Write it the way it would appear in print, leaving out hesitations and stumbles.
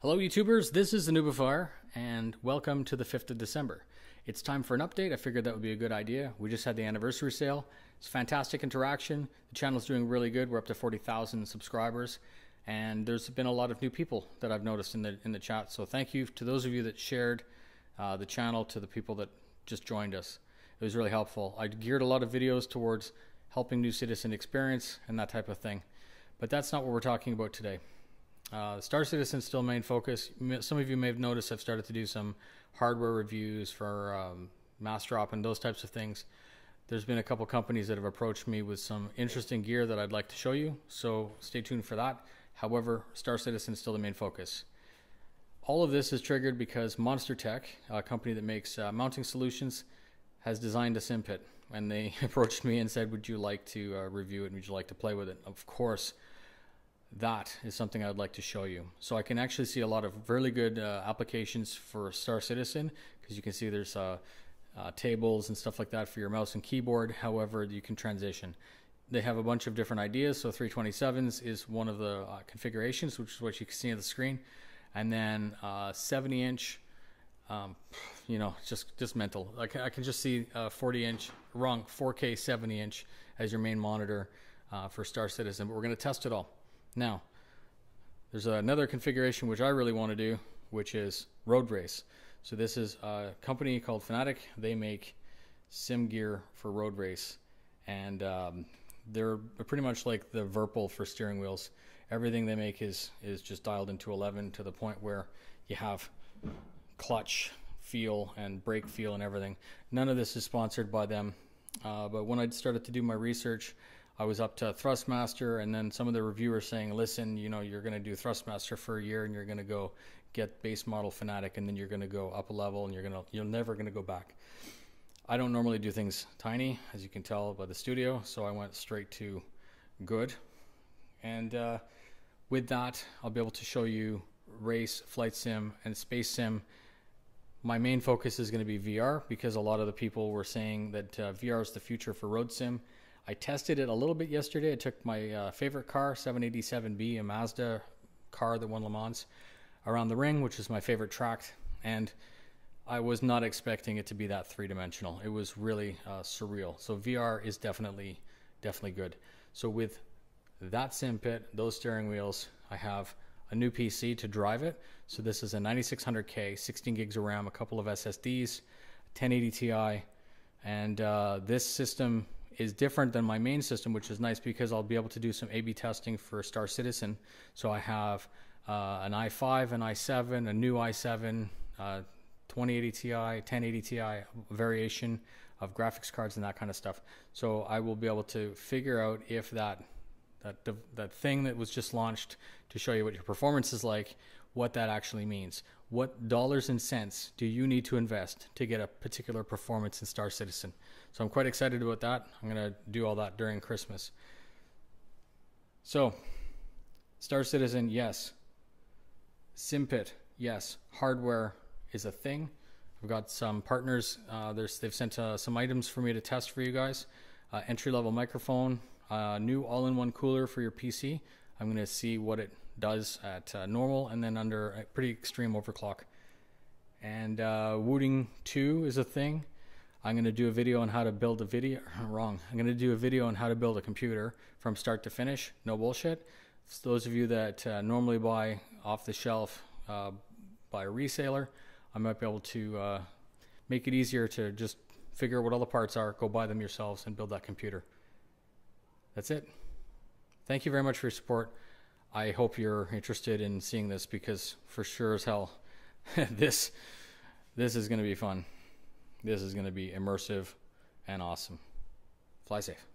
Hello YouTubers, this is the Noobifier and welcome to the 5th of December. It's time for an update. I figured that would be a good idea. We just had the anniversary sale. It's fantastic interaction. The channel's doing really good. We're up to 40,000 subscribers and there's been a lot of new people that I've noticed in the chat. So thank you to those of you that shared the channel, to the people that just joined us. It was really helpful. I geared a lot of videos towards helping new citizen experience and that type of thing. But that's not what we're talking about today. Star Citizen still main focus. Some of you may have noticed I've started to do some hardware reviews for Master and those types of things. There's been a couple companies that have approached me with some interesting gear that I'd like to show you, so stay tuned for that. However, Star Citizen is still the main focus. All of this is triggered because Monstertech, a company that makes mounting solutions, has designed a sim pit, and they approached me and said, would you like to review it and would you like to play with it? Of course. That is something I'd like to show you. So I can actually see a lot of really good applications for Star Citizen, because you can see there's tables and stuff like that for your mouse and keyboard. However, you can transition. They have a bunch of different ideas. So 327s is one of the configurations, which is what you can see on the screen. And then 70-inch, you know, just mental. Like I can just see 40-inch, 4K 70-inch as your main monitor for Star Citizen. But we're going to test it all. Now, there's another configuration which I really want to do, which is road race. So this is a company called Fanatic. They make sim gear for road race, and they're pretty much like the Virpil for steering wheels. Everything they make is just dialed into 11 to the point where you have clutch feel and brake feel and everything. None of this is sponsored by them, but when I started to do my research, I was up to Thrustmaster, and then some of the reviewers saying, listen, you know, you're going to do Thrustmaster for a year and you're going to go get base model Fanatic, and then you're going to go up a level and you're never going to go back. I don't normally do things tiny, as you can tell by the studio, so I went straight to good. And with that, I'll be able to show you race, flight sim, and space sim. My main focus is going to be VR, because a lot of the people were saying that VR is the future for road sim. I tested it a little bit yesterday. I took my favorite car, 787B, a Mazda car that won Le Mans, around the ring, which is my favorite track, and I was not expecting it to be that three-dimensional. It was really surreal. So VR is definitely good. So with that sim pit, those steering wheels, I have a new PC to drive it. So this is a 9600K, 16 gigs of RAM, a couple of SSDs, 1080 Ti, and this system is different than my main system, which is nice because I'll be able to do some A/B testing for Star Citizen. So I have an i5, an i7, a new i7, 2080 Ti, 1080 Ti, variation of graphics cards and that kind of stuff. So I will be able to figure out if that thing that was just launched to show you what your performance is like, what that actually means. What dollars and cents do you need to invest to get a particular performance in Star Citizen? So I'm quite excited about that. I'm going to do all that during Christmas. So, Star Citizen, yes. SimPit, yes. Hardware is a thing. I've got some partners. They've sent some items for me to test for you guys. Entry-level microphone, new all-in-one cooler for your PC. I'm going to see what it does at normal and then under a pretty extreme overclock. And Wooting 2 is a thing. I'm going to do a video on how to build a video. Wrong. I'm going to do a video on how to build a computer from start to finish. No bullshit. So those of you that normally buy off the shelf by a reseller, I might be able to make it easier to just figure out what all the parts are, go buy them yourselves, and build that computer. That's it. Thank you very much for your support. I hope you're interested in seeing this, because for sure as hell, this is going to be fun. This is going to be immersive and awesome. Fly safe.